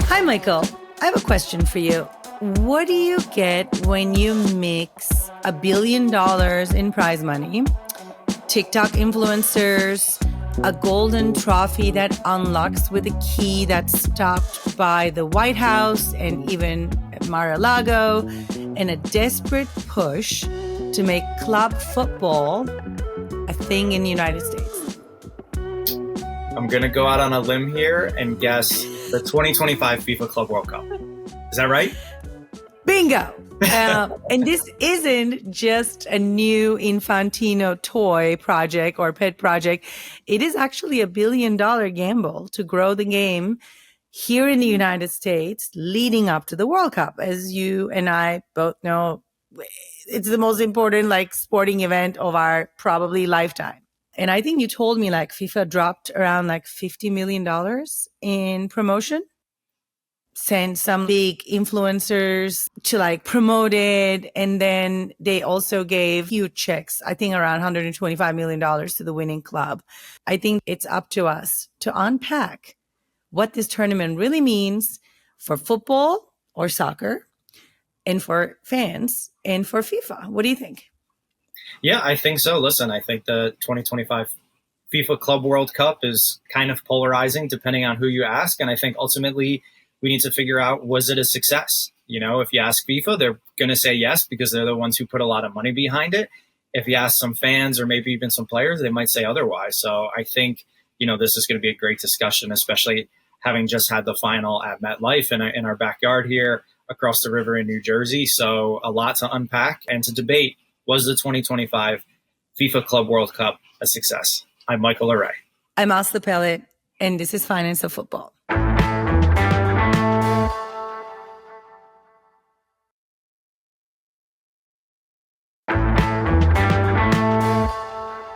Hi, Michael. I have a question for you. What do you get when you mix $1 billion in prize money, TikTok influencers, a golden trophy that unlocks with a key that's stopped by the White House and even Mar-a-Lago, and a desperate push to make club football a thing in the United States? I'm going to go out on a limb here and guess the 2025 FIFA Club World Cup. Is that right? Bingo! And this isn't just a new Infantino toy project or pet project. It is actually $1 billion gamble to grow the game here in the United States leading up to the World Cup. As you and I both know, it's the most important sporting event of our probably lifetime. And I think you told me FIFA dropped around $50 million in promotion. Sent some big influencers to promote it. And then they also gave huge checks, I think around $125 million to the winning club. I think it's up to us to unpack what this tournament really means for football or soccer and for fans and for FIFA. What do you think? Yeah, I think so. Listen, I think the 2025 FIFA Club World Cup is kind of polarizing depending on who you ask. And I think ultimately we need to figure out, was it a success? You know, if you ask FIFA, they're going to say yes because they're the ones who put a lot of money behind it. If you ask some fans or maybe even some players, they might say otherwise. So I think, this is going to be a great discussion, especially having just had the final at MetLife in our backyard here across the river in New Jersey. So a lot to unpack and to debate. Was the 2025 FIFA Club World Cup a success? I'm Michael LoRé. I'm Asli Pelit, and this is Finance of Football.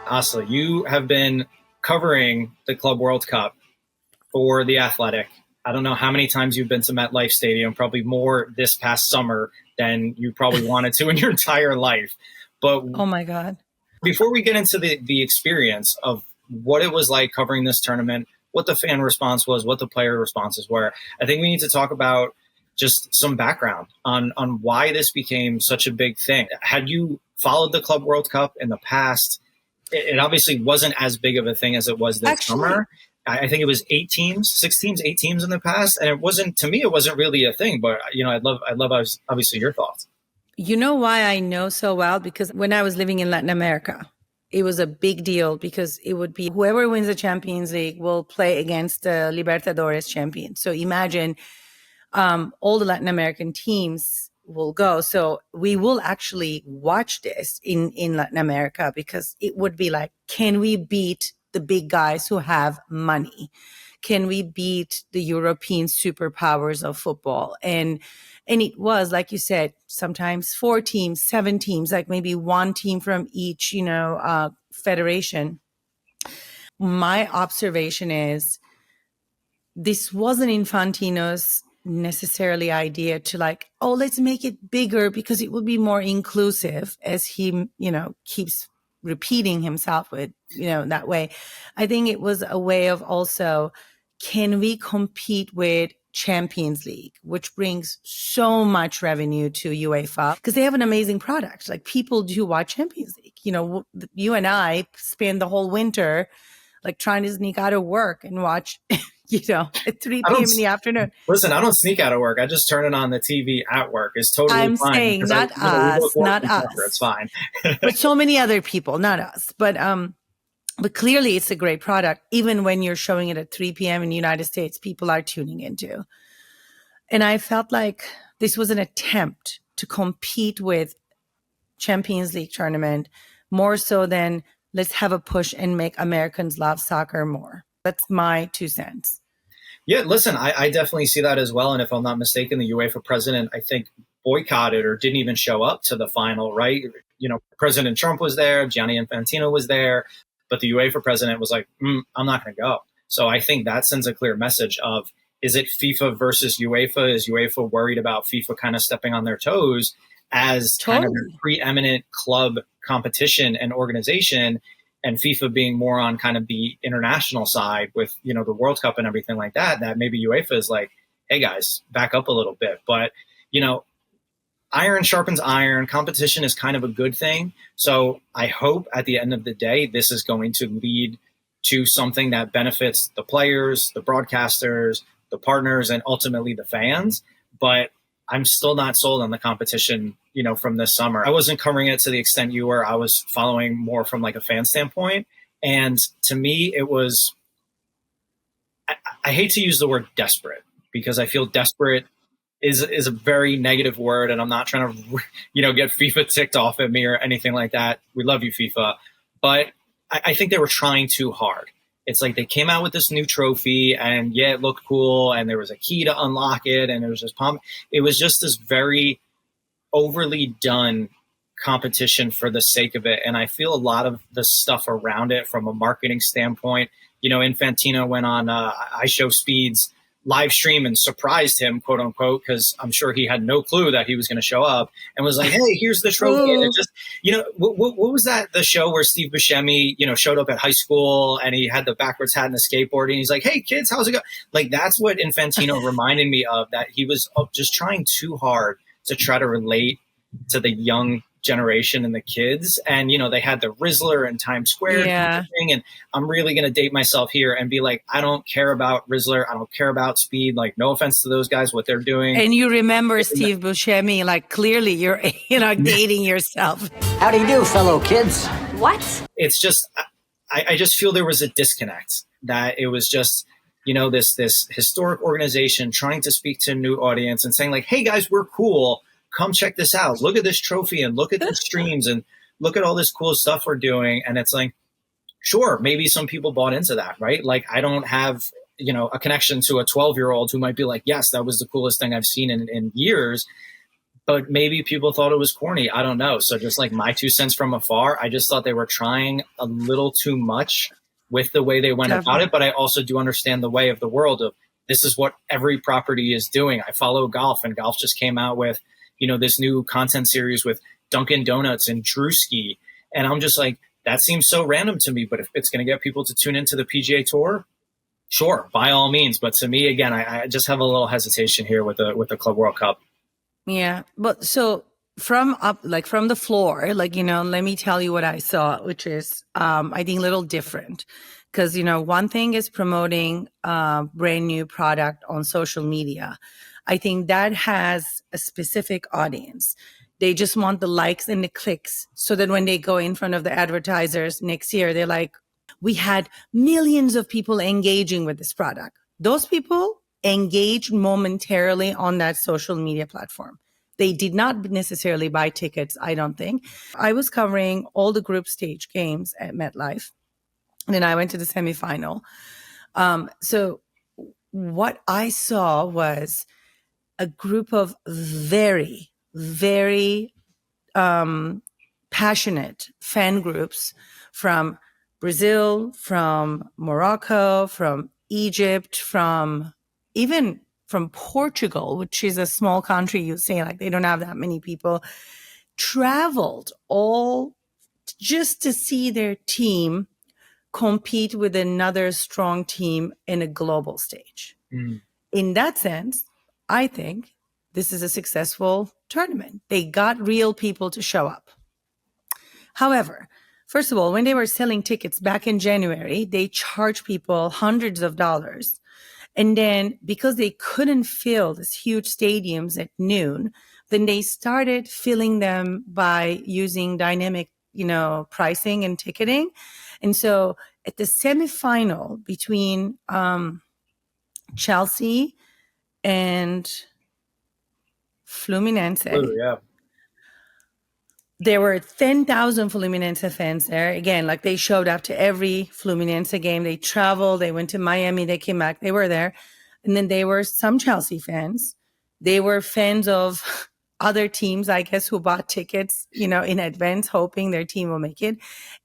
Asli, you have been covering the Club World Cup for The Athletic. I don't know how many times you've been to MetLife Stadium, probably more this past summer than you probably wanted to in your entire life. But oh my God. Before we get into the experience of what it was like covering this tournament, what the fan response was, what the player responses were, I think we need to talk about just some background on why this became such a big thing. Had you followed the Club World Cup in the past, it obviously wasn't as big of a thing as it was this summer. I think it was 8 teams in the past. And it wasn't really a thing, but I'd love obviously your thoughts. You know why I know so well? Because when I was living in Latin America, it was a big deal because it would be whoever wins the Champions League will play against the Libertadores champion. So imagine all the Latin American teams will go. So we will actually watch this in Latin America because it would be can we beat the big guys who have money? Can we beat the European superpowers of football? And it was, like you said, sometimes 4 teams, 7 teams, maybe 1 team from each, federation. My observation is this wasn't Infantino's necessarily idea to let's make it bigger because it will be more inclusive, as he, keeps repeating himself with, that way. I think it was a way of also, can we compete with Champions League, which brings so much revenue to UEFA because they have an amazing product. People do watch Champions League. You and I spend the whole winter trying to sneak out of work and watch, at 3 p.m. in the afternoon. Listen, I don't sneak out of work. I just turn it on the TV at work. It's totally fine. I'm saying not us. It's fine. But so many other people, not us. But clearly it's a great product. Even when you're showing it at 3 p.m. in the United States, people are tuning into. And I felt like this was an attempt to compete with Champions League tournament more so than let's have a push and make Americans love soccer more. That's my 2 cents. Yeah, listen, I definitely see that as well. And if I'm not mistaken, the UEFA president, I think, boycotted or didn't even show up to the final, right? President Trump was there, Gianni Infantino was there. But the UEFA president was like, I'm not going to go. So I think that sends a clear message of, is it FIFA versus UEFA? Is UEFA worried about FIFA kind of stepping on their toes as kind of a preeminent club competition and organization, and FIFA being more on kind of the international side with, the World Cup and everything like that, that maybe UEFA is like, hey guys, back up a little bit. But, iron sharpens iron. Competition is kind of a good thing. So I hope at the end of the day, this is going to lead to something that benefits the players, the broadcasters, the partners, and ultimately the fans. But I'm still not sold on the competition, from this summer. I wasn't covering it to the extent you were. I was following more from like a fan standpoint. And to me, it was, I hate to use the word desperate, because I feel desperate is a very negative word, and I'm not trying to, get FIFA ticked off at me or anything like that. We love you, FIFA. But I think they were trying too hard. It's like they came out with this new trophy, and yeah, it looked cool, and there was a key to unlock it, and it was just pump. It was just this very overly done competition for the sake of it. And I feel a lot of the stuff around it from a marketing standpoint, Infantino went on I Show Speed's live stream and surprised him, quote unquote, because I'm sure he had no clue that he was going to show up, and was like, hey, here's the trophy. And it just, what was that, the show where Steve Buscemi, showed up at high school and he had the backwards hat and the skateboard, and he's like, hey kids, how's it go? Like, that's what Infantino reminded me of, that he was just trying too hard to try to relate to the young generation and the kids. And they had the Rizzler and Times Square thing, and I'm really going to date myself here and be like, I don't care about Rizzler, I don't care about Speed, like, no offense to those guys, what they're doing. And you remember Steve Buscemi, like, clearly you're dating yourself. How do you do, fellow kids? What? It's just, I just feel there was a disconnect, that it was just, this historic organization trying to speak to a new audience and saying like, hey guys, we're cool, come check this out. Look at this trophy and look at the streams and look at all this cool stuff we're doing. And it's like, sure, maybe some people bought into that, right? Like, I don't have, a connection to a 12-year-old who might be like, yes, that was the coolest thing I've seen in years. But maybe people thought it was corny. I don't know. So just like my 2 cents from afar, I just thought they were trying a little too much with the way they went about it. But I also do understand the way of the world of, this is what every property is doing. I follow golf, and golf just came out with, this new content series with Dunkin' Donuts and Drewski. And I'm just like, that seems so random to me. But if it's going to get people to tune into the PGA Tour, sure, by all means. But to me, again, I just have a little hesitation here with the Club World Cup. Yeah. But so from the floor, let me tell you what I saw, which is, I think a little different. Because, one thing is promoting a brand new product on social media. I think that has a specific audience. They just want the likes and the clicks, so that when they go in front of the advertisers next year, they're like, we had millions of people engaging with this product. Those people engaged momentarily on that social media platform. They did not necessarily buy tickets, I don't think. I was covering all the group stage games at MetLife, and then I went to the semifinal. So what I saw was a group of very, very passionate fan groups from Brazil, from Morocco, from Egypt, even from Portugal, which is a small country. You say like they don't have that many people, traveled all just to see their team compete with another strong team in a global stage. In that sense, I think this is a successful tournament. They got real people to show up. However, first of all, when they were selling tickets back in January, they charged people hundreds of dollars. And then because they couldn't fill these huge stadiums at noon, then they started filling them by using dynamic, pricing and ticketing. And so at the semifinal between Chelsea and Fluminense, there were 10,000 Fluminense fans there. Again, like they showed up to every Fluminense game. They traveled, they went to Miami, they came back, they were there. And then there were some Chelsea fans. They were fans of other teams, I guess, who bought tickets, in advance, hoping their team will make it.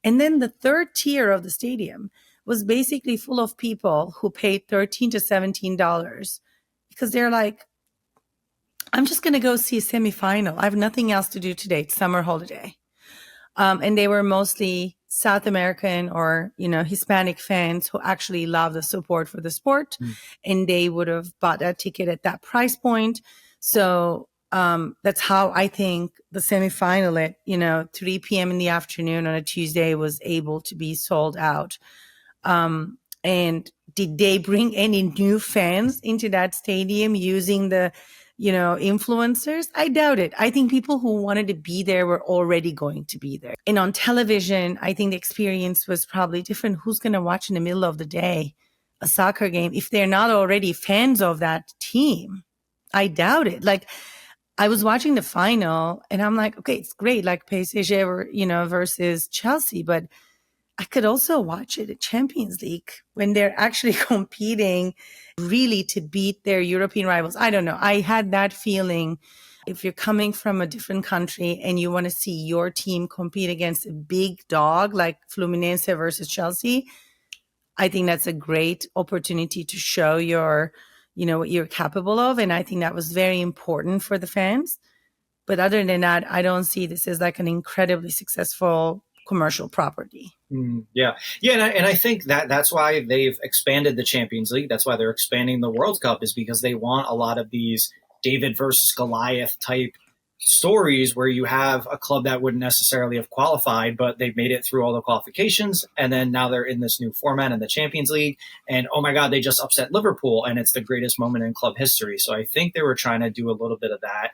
And then the third tier of the stadium was basically full of people who paid $13 to $17 because they're like, I'm just going to go see a semifinal. I have nothing else to do today. It's summer holiday. And they were mostly South American or, Hispanic fans who actually love the support for the sport, and they would have bought a ticket at that price point. So that's how I think the semifinal at, 3 p.m. in the afternoon on a Tuesday was able to be sold out. And did they bring any new fans into that stadium using the, influencers? I doubt it. I think people who wanted to be there were already going to be there. And on television, I think the experience was probably different. Who's going to watch in the middle of the day a soccer game if they're not already fans of that team? I doubt it. Like, I was watching the final and I'm like, okay, it's great. Like PSG, versus Chelsea, but I could also watch it at Champions League when they're actually competing really to beat their European rivals. I don't know. I had that feeling. If you're coming from a different country and you want to see your team compete against a big dog like Fluminense versus Chelsea, I think that's a great opportunity to show what you're capable of. And I think that was very important for the fans. But other than that, I don't see this as like an incredibly successful commercial property. Yeah. And I think that's why they've expanded the Champions League. That's why they're expanding the World Cup, is because they want a lot of these David versus Goliath type stories where you have a club that wouldn't necessarily have qualified, but they've made it through all the qualifications. And then now they're in this new format in the Champions League. And oh my God, they just upset Liverpool and it's the greatest moment in club history. So I think they were trying to do a little bit of that,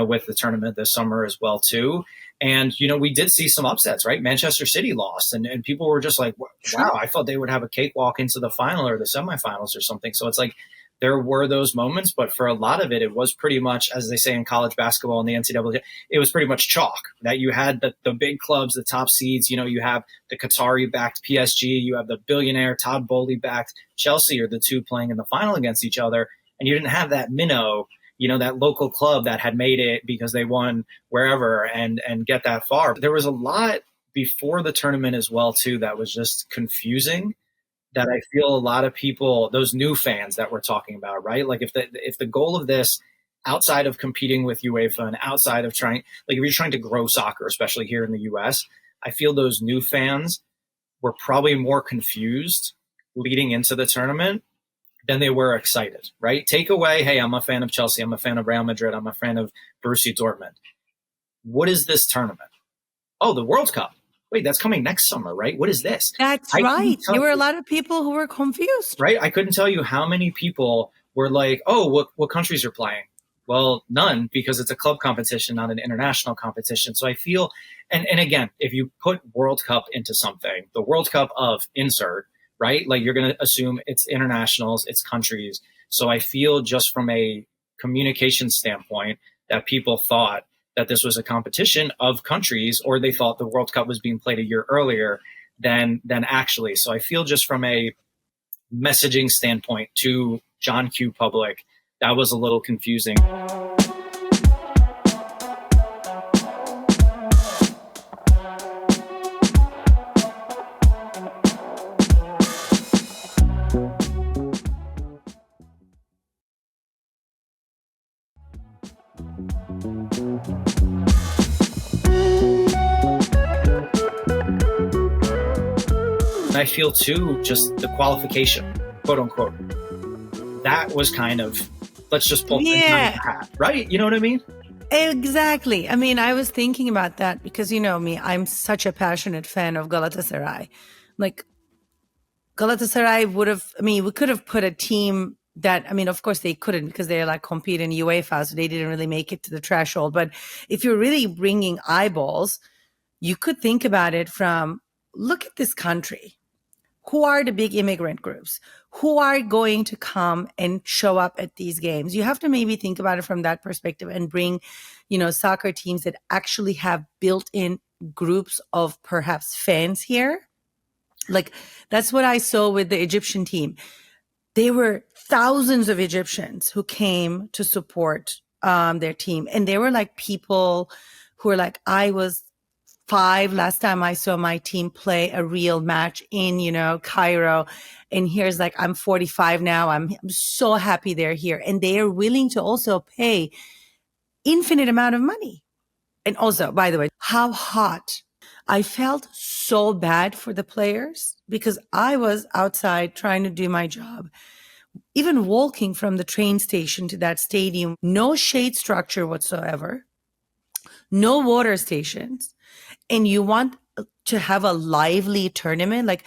with the tournament this summer as well too. And, we did see some upsets, right? Manchester City lost and people were just like, wow, I thought they would have a cakewalk into the final or the semifinals or something. So it's like, there were those moments, but for a lot of it, it was pretty much, as they say in college basketball and the NCAA, it was pretty much chalk. That you had the big clubs, the top seeds, you have the Qatari-backed PSG, you have the billionaire Todd Bowley-backed Chelsea, are the two playing in the final against each other, and you didn't have that minnow, that local club that had made it because they won wherever and get that far. There was a lot before the tournament as well, too, that was just confusing, that I feel a lot of people, those new fans that we're talking about, right? Like if the goal of this, outside of competing with UEFA and outside of trying, like if you're trying to grow soccer, especially here in the US, I feel those new fans were probably more confused leading into the tournament than they were excited, right? Take away, hey, I'm a fan of Chelsea, I'm a fan of Real Madrid, I'm a fan of Borussia Dortmund. What is this tournament? Oh, the World Cup. Wait, that's coming next summer, right? What is this? That's right. There were a lot of people who were confused. Right? I couldn't tell you how many people were like, oh, what countries are playing? Well, none, because it's a club competition, not an international competition. So I feel, and again, if you put World Cup into something, the World Cup of insert, right? Like you're going to assume it's internationals, it's countries. So I feel just from a communication standpoint that people thought that this was a competition of countries, or they thought the World Cup was being played a year earlier than actually. So I feel just from a messaging standpoint to John Q. Public, that was a little confusing. I feel too, just the qualification, quote unquote, that was kind of, let's just pull things out of the hat, right? You know what I mean? Exactly. I mean, I was thinking about that because you know me, I'm such a passionate fan of Galatasaray. Like Galatasaray we could have put a team that, of course they couldn't because they're like compete in UEFA, so they didn't really make it to the threshold. But if you're really bringing eyeballs, you could think about it from, look at this country. Who are the big immigrant groups? Who are going to come and show up at these games? You have to maybe think about it from that perspective and bring, soccer teams that actually have built-in groups of perhaps fans here. Like that's what I saw with the Egyptian team. There were thousands of Egyptians who came to support their team. And they were like people who were like, I was 5 last time I saw my team play a real match in, Cairo. And here's like, I'm 45 now. I'm so happy they're here. And they are willing to also pay infinite amount of money. And also, by the way, how hot I felt so bad for the players because I was outside trying to do my job. Even walking from the train station to that stadium, no shade structure whatsoever, no water stations, and you want to have a lively tournament. Like,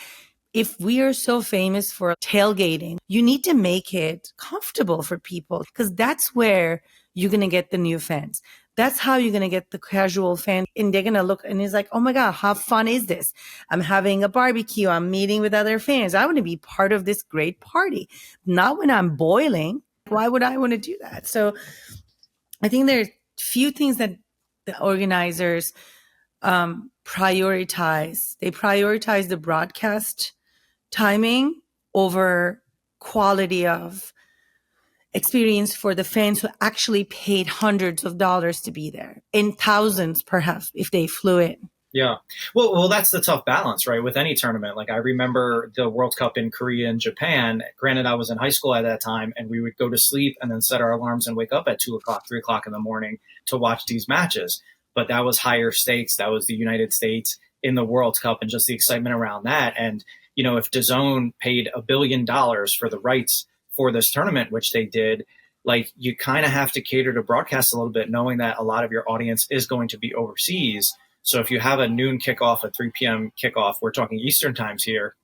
if we are so famous for tailgating, you need to make it comfortable for people because that's where you're going to get the new fans. That's how you're going to get the casual fan. And they're going to look and it's like, oh my God, how fun is this? I'm having a barbecue. I'm meeting with other fans. I want to be part of this great party. Not when I'm boiling. Why would I want to do that? So I think there's few things that the organizers prioritize. They prioritize the broadcast timing over quality of experience for the fans who actually paid hundreds of dollars to be there, and thousands perhaps if they flew in. Yeah. Well, that's the tough balance, right? With any tournament. Like I remember the World Cup in Korea and Japan. Granted, I was in high school at that time and we would go to sleep and then set our alarms and wake up at 2:00, 3:00 in the morning to watch these matches. But that was higher stakes. That was the United States in the World Cup and just the excitement around that. And, you know, if DAZN paid $1 billion for the rights for this tournament, which they did, like you kind of have to cater to broadcast a little bit, knowing that a lot of your audience is going to be overseas. So if you have a noon kickoff, a 3 p.m. kickoff, we're talking Eastern times here,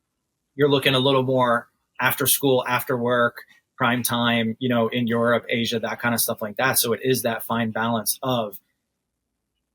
you're looking a little more after school, after work, prime time, you know, in Europe, Asia, that kind of stuff like that. So it is that fine balance of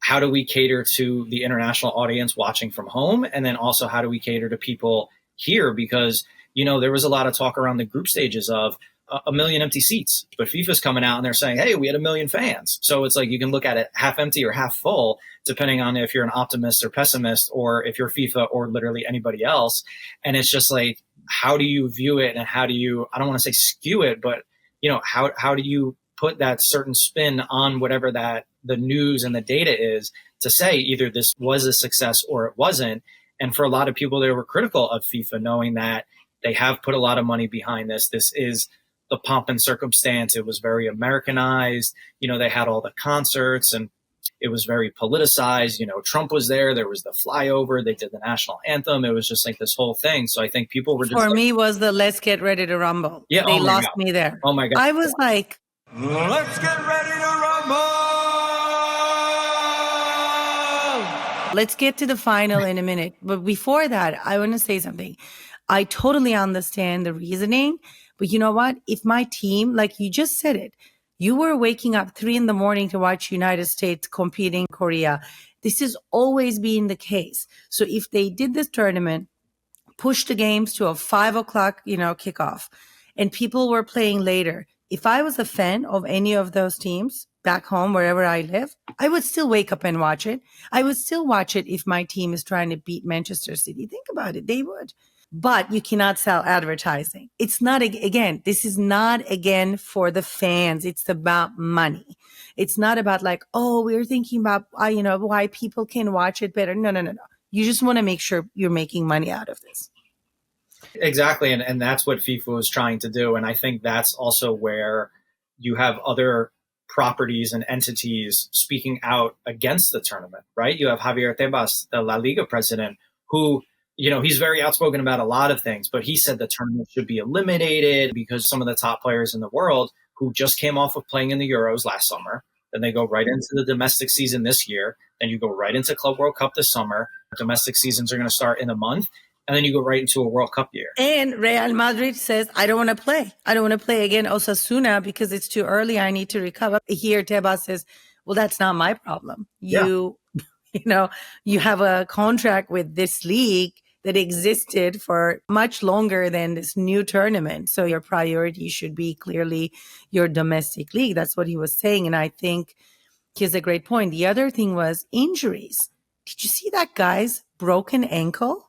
how do we cater to the international audience watching from home? And then also how do we cater to people here? Because, you know, there was a lot of talk around the group stages of a million empty seats, but FIFA's coming out and they're saying, hey, we had 1 million fans. So it's like you can look at it half empty or half full, depending on if you're an optimist or pessimist, or if you're FIFA or literally anybody else. And it's just like, how do you view it? And how do you, I don't want to say skew it, but you know, how do you put that certain spin on whatever that the news and the data is to say either this was a success or it wasn't. And for a lot of people, they were critical of FIFA, knowing that they have put a lot of money behind this. This is the pomp and circumstance. It was very Americanized. You know, they had all the concerts and it was very politicized. You know, Trump was there. There was the flyover. They did the national anthem. It was just like this whole thing. So I think people were just for me was the let's get ready to rumble. Yeah, they oh my lost God. me there. Oh my God. I was like, let's get ready to rumble. Let's get to the final in a minute. But before that, I want to say something. I totally understand the reasoning. But you know what? If my team, like you just said it, you were waking up 3 a.m. to watch United States competing in Korea. This has always been the case. So if they did this tournament, push the games to a 5:00, kickoff, and people were playing later, if I was a fan of any of those teams back home, wherever I live, I would still wake up and watch it. I would still watch it if my team is trying to beat Manchester City. Think about it. They would. But you cannot sell advertising. It's not, again, this is not, again, for the fans. It's about money. It's not about like, oh, we're thinking about, why people can watch it better. No. You just want to make sure you're making money out of this. Exactly. And that's what FIFA was trying to do. And I think that's also where you have other properties and entities speaking out against the tournament, right? You have Javier Tebas, the La Liga president, who, you know, he's very outspoken about a lot of things, but he said the tournament should be eliminated because some of the top players in the world who just came off of playing in the Euros last summer, then they go right into the domestic season this year. Then you go right into Club World Cup this summer. Domestic seasons are going to start in a month. And then you go right into a World Cup year. And Real Madrid says, I don't want to play. I don't want to play again Osasuna because it's too early. I need to recover. Here, Tebas says, well, that's not my problem. You have a contract with this league that existed for much longer than this new tournament. So your priority should be clearly your domestic league. That's what he was saying. And I think he has a great point. The other thing was injuries. Did you see that guy's broken ankle?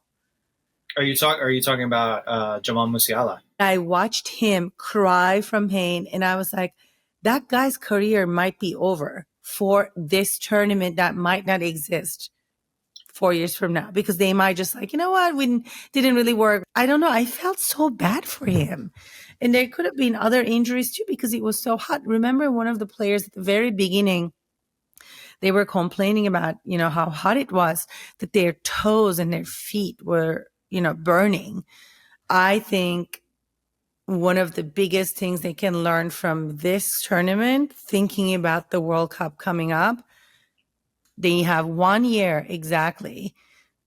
Are you talking about Jamal Musiala? I watched him cry from pain, and I was like, that guy's career might be over for this tournament that might not exist 4 years from now, because they might just like, you know what, we didn't really work. I don't know. I felt so bad for him. And there could have been other injuries too, because it was so hot. Remember one of the players at the very beginning they were complaining about, how hot it was, that their toes and their feet were, burning. I think one of the biggest things they can learn from this tournament, thinking about the World Cup coming up, they have 1 year exactly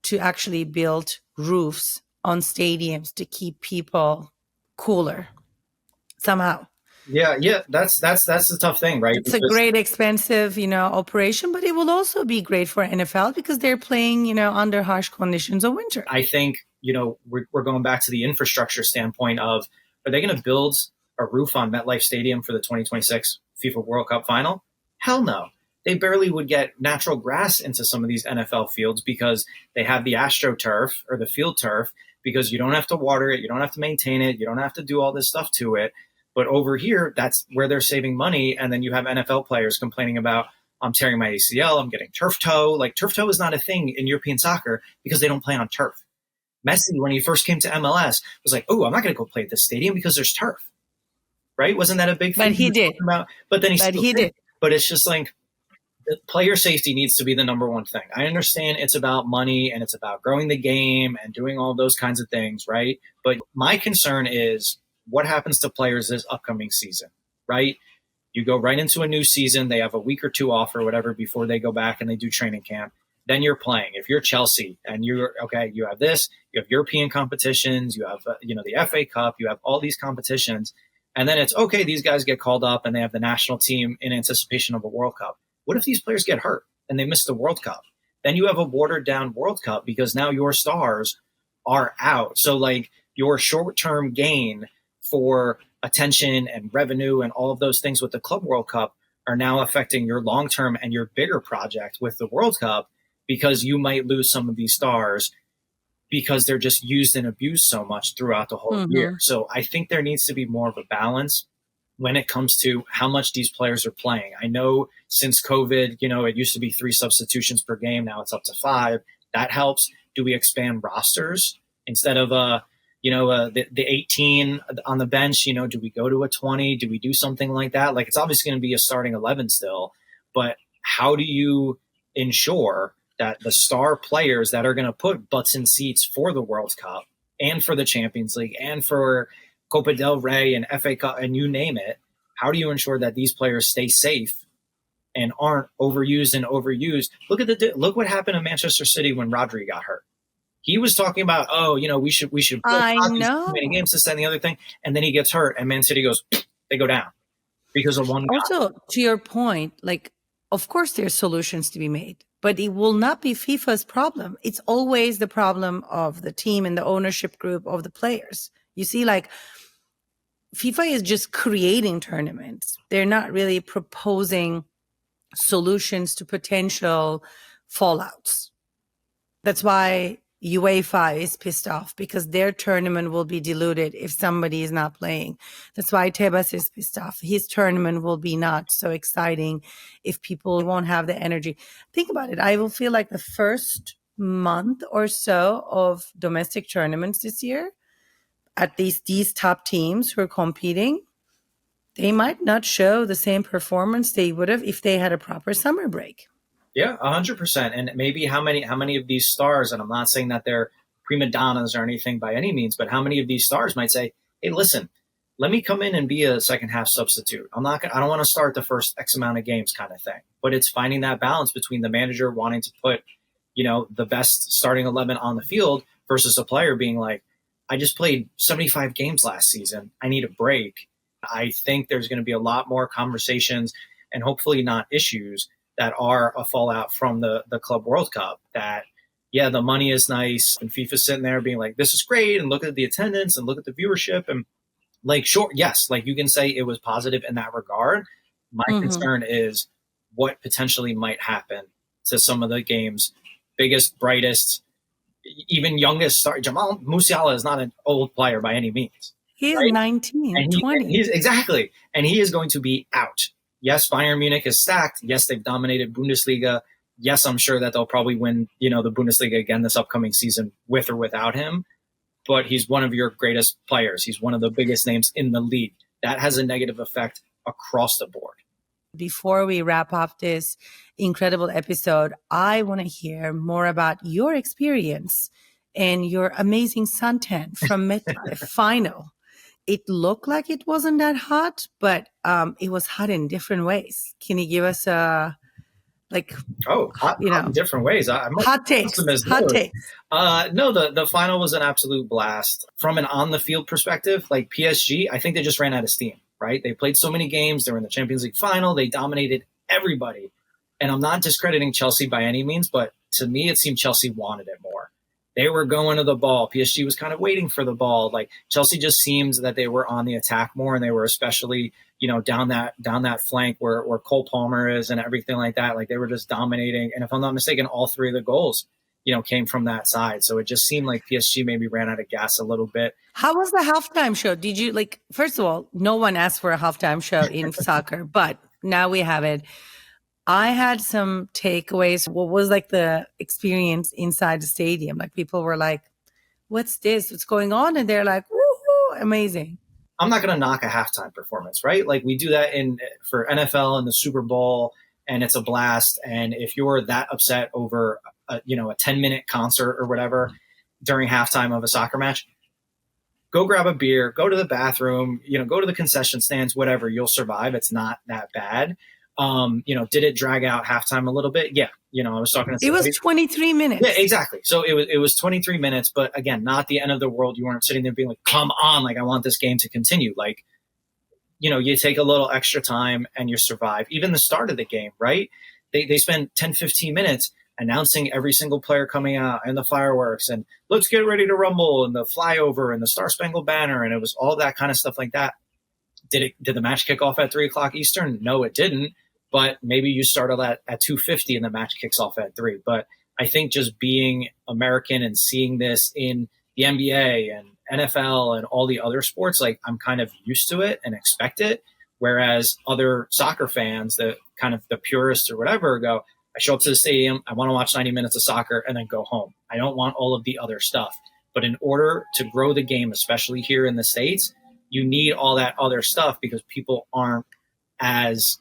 to actually build roofs on stadiums to keep people cooler somehow. Yeah, that's the tough thing, right? It's a great, expensive, operation, but it will also be great for NFL because they're playing, under harsh conditions of winter. I think, we're going back to the infrastructure standpoint of, are they going to build a roof on MetLife Stadium for the 2026 FIFA World Cup final? Hell no. They barely would get natural grass into some of these NFL fields because they have the AstroTurf or the field turf, because you don't have to water it, you don't have to maintain it, you don't have to do all this stuff to it. But over here, that's where they're saving money. And then you have NFL players complaining about, I'm tearing my ACL, I'm getting turf toe. Like, turf toe is not a thing in European soccer because they don't play on turf. Messi, when he first came to MLS, was like, oh, I'm not going to go play at this stadium because there's turf. Right? Wasn't that a big thing? But he did. But then he did. But it's just like, player safety needs to be the number one thing. I understand it's about money and it's about growing the game and doing all those kinds of things, right? But my concern is what happens to players this upcoming season, right? You go right into a new season. They have a week or two off or whatever before they go back and they do training camp. Then you're playing. If you're Chelsea and you have this, you have European competitions, you have, the FA Cup, you have all these competitions. And then it's okay, these guys get called up and they have the national team in anticipation of a World Cup. What if these players get hurt and they miss the World Cup? Then you have a watered down World Cup because now your stars are out. So like your short-term gain for attention and revenue and all of those things with the Club World Cup are now affecting your long-term and your bigger project with the World Cup, because you might lose some of these stars because they're just used and abused so much throughout the whole year. So I think there needs to be more of a balance when it comes to how much these players are playing. I know since COVID, it used to be 3 substitutions per game. Now it's up to 5. That helps. Do we expand rosters instead of the 18 on the bench? Do we go to a 20? Do we do something like that? Like, it's obviously going to be a starting 11 still, but how do you ensure that the star players that are going to put butts in seats for the World Cup and for the Champions League and for Copa del Rey and FA Cup and you name it, how do you ensure that these players stay safe and aren't overused and overused? Look what happened in Manchester City when Rodri got hurt. He was talking about, we should I know many games, this, that, and the other thing, and then he gets hurt, and Man City goes, they go down because of one guy. Also, to your point, like, of course, there's solutions to be made, but it will not be FIFA's problem. It's always the problem of the team and the ownership group of the players. You see, like, FIFA is just creating tournaments. They're not really proposing solutions to potential fallouts. That's why UEFA is pissed off, because their tournament will be diluted if somebody is not playing. That's why Tebas is pissed off. His tournament will be not so exciting if people won't have the energy. Think about it. I will feel like the first month or so of domestic tournaments this year, at least these top teams who are competing, they might not show the same performance they would have if they had a proper summer break. Yeah, 100%. And maybe how many of these stars, and I'm not saying that they're prima donnas or anything by any means, but how many of these stars might say, hey, listen, let me come in and be a second half substitute. I don't want to start the first X amount of games kind of thing. But it's finding that balance between the manager wanting to put, the best starting 11 on the field versus a player being like, I just played 75 games last season. I need a break. I think there's going to be a lot more conversations and hopefully not issues that are a fallout from the Club World Cup. That, yeah, the money is nice and FIFA's sitting there being like, this is great, and look at the attendance and look at the viewership, and like, sure, yes, like you can say it was positive in that regard. My concern is what potentially might happen to some of the game's biggest, brightest, even youngest star. Jamal Musiala is not an old player by any means. He is right? 19, and 20. He's exactly. And he is going to be out. Yes, Bayern Munich is stacked. Yes, they've dominated Bundesliga. Yes, I'm sure that they'll probably win, the Bundesliga again this upcoming season with or without him. But he's one of your greatest players. He's one of the biggest names in the league. That has a negative effect across the board. Before we wrap up this incredible episode, I want to hear more about your experience and your amazing suntan from MetLife final. It looked like it wasn't that hot, but it was hot in different ways. Can you give us a hot in different ways. Hot takes. No, the final was an absolute blast. From an on the field perspective, like PSG, I think they just ran out of steam, right? They played so many games. They were in the Champions League final. They dominated everybody. And I'm not discrediting Chelsea by any means, but to me, it seemed Chelsea wanted it more. They were going to the ball. PSG was kind of waiting for the ball. Like Chelsea just seems that they were on the attack more, and they were especially, down that flank where Cole Palmer is and everything like that. Like they were just dominating. And if I'm not mistaken, all three of the goals, came from that side. So it just seemed like PSG maybe ran out of gas a little bit. How was the halftime show? Did you first of all, no one asked for a halftime show in soccer, but now we have it. I had some takeaways. What was the experience inside the stadium? Like people were like, what's this? What's going on? And they're like, woohoo, amazing. I'm not going to knock a halftime performance, right? Like we do that for NFL and the Super Bowl, and it's a blast. And if you're that upset over a 10-minute concert or whatever during halftime of a soccer match, go grab a beer, go to the bathroom, go to the concession stands, whatever, you'll survive. It's not that bad. Did it drag out halftime a little bit? Yeah. I was talking to somebody. It was 23 minutes. Yeah, exactly. So it was 23 minutes, but again, not the end of the world. You weren't sitting there being like, come on, like I want this game to continue. Like, you take a little extra time and you survive. Even the start of the game, right? They spend 10, 15 minutes announcing every single player coming out and the fireworks and let's get ready to rumble and the flyover and the Star Spangled Banner. And it was all that kind of stuff like that. Did the match kick off at 3:00 Eastern? No, it didn't. But maybe you start at 2:50 and the match kicks off at 3. But I think just being American and seeing this in the NBA and NFL and all the other sports, like I'm kind of used to it and expect it. Whereas other soccer fans, the kind of the purists or whatever, go, I show up to the stadium, I want to watch 90 minutes of soccer and then go home. I don't want all of the other stuff. But in order to grow the game, especially here in the States, you need all that other stuff because people aren't as,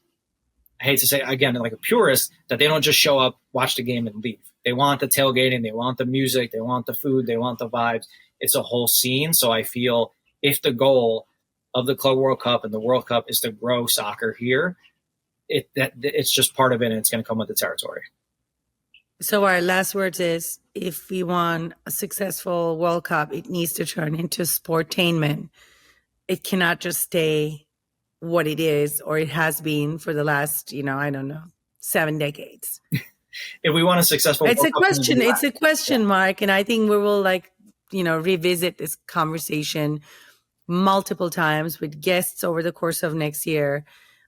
I hate to say again, like a purist, that they don't just show up, watch the game and leave. They want the tailgating, they want the music, they want the food, they want the vibes. It's a whole scene. So I feel if the goal of the Club World Cup and the World Cup is to grow soccer here, it's just part of it and it's going to come with the territory. So our last words is, if we want a successful World Cup, it needs to turn into sportainment. It cannot just stay what it is or it has been for the last, 7 decades. If we want a successful It's World a Cup, question. It's a question mark. And I think we will revisit this conversation multiple times with guests over the course of next year.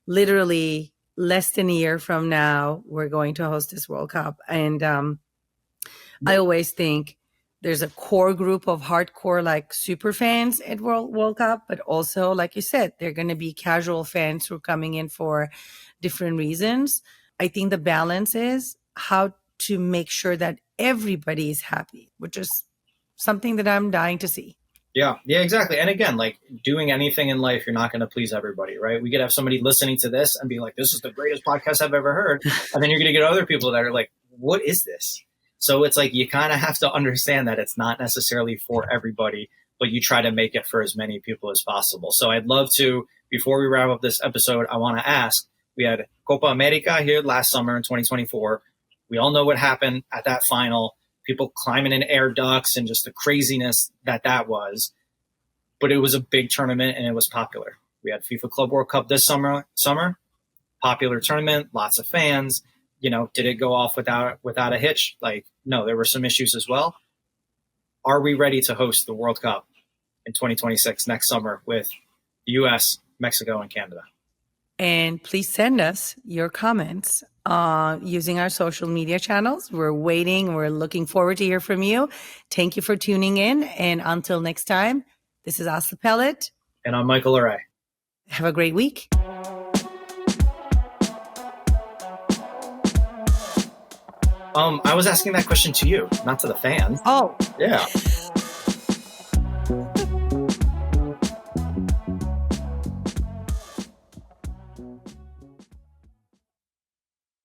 Literally less than a year from now, we're going to host this World Cup. And I always think there's a core group of hardcore super fans at World Cup, but also, like you said, they're going to be casual fans who are coming in for different reasons. I think the balance is how to make sure that everybody is happy, which is something that I'm dying to see. Yeah, exactly. And again, like doing anything in life, you're not going to please everybody, right? We could have somebody listening to this and be like, this is the greatest podcast I've ever heard. And then you're going to get other people that are like, what is this? So it's like you kind of have to understand that it's not necessarily for everybody, but you try to make it for as many people as possible. So I'd love to, before we wrap up this episode, I want to ask, we had Copa America here last summer in 2024. We all know what happened at that final. People climbing in air ducts and just the craziness that was. But it was a big tournament and it was popular. We had FIFA Club World Cup this summer, popular tournament, lots of fans. Did it go off without a hitch? No, there were some issues as well. Are we ready to host the World Cup in 2026 next summer with the U.S., Mexico, and Canada? And please send us your comments using our social media channels. We're waiting. We're looking forward to hear from you. Thank you for tuning in. And until next time, this is Asli Pelit. And I'm Michael LoRé. Have a great week. I was asking that question to you, not to the fans. Oh. Yeah.